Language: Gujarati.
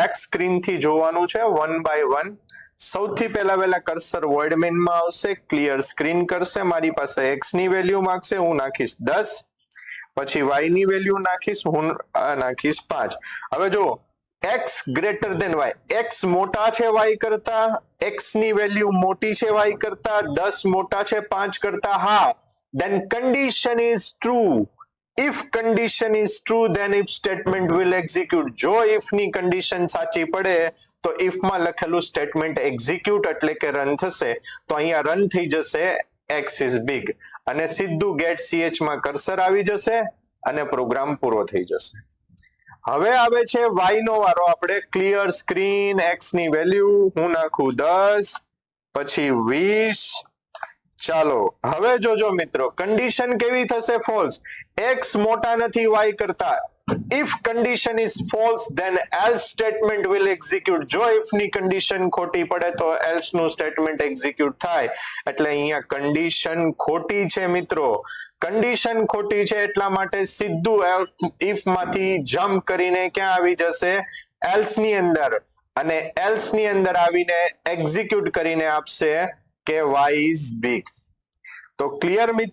બ્લેક સ્ક્રીન થી જોવાનું છે વન બાય વન. સૌથી પહેલા કર્સર વોઇડ મેન માં આવશે, ક્લિયર સ્ક્રીન કરશે, મારી પાસે x ની વેલ્યુ માંગશે, હું નાખીશ 10, પછી y ની વેલ્યુ નાખીશ, હું નાખીશ 5. હવે જો x greater than y, x મોટા છે y કરતા, x ની વેલ્યુ મોટી છે y કરતા, 10 મોટા છે 5 કરતા, હા, then condition is true. If condition is true, then if statement will execute. જો if ની condition સાચી પડે તો if માં લખેલું statement execute એટલે કે રન થશે. તો અહીંયા રન થઈ જશે x is big અને સીધું get ch માં કર્સર આવી જશે અને પ્રોગ્રામ પૂરો થઈ જશે. હવે આવે છે y નો વારો. આપણે ક્લિયર સ્ક્રીન, x ની વેલ્યુ હું નાખું 10, પછી 20. ચાલો હવે જોજો મિત્રો, કન્ડિશન કેવી થશે? ફોલ્સ. x મોટા નથી y કરતા. if condition is false, then else statement will execute. જો if ની કન્ડિશન ખોટી પડે તો else નું સ્ટેટમેન્ટ એક્ઝિક્યુટ થાય. એટલે અહીંયા કન્ડિશન ખોટી છે મિત્રો. કન્ડિશન ખોટી છે એટલા માટે સીધું if માંથી જમ્પ કરીને ક્યાં આવી જશે? else ની અંદર. અને else ની અંદર આવીને એક્ઝિક્યુટ કરીને આપશે કે y is big. તો ક્લિયર મિત્રો.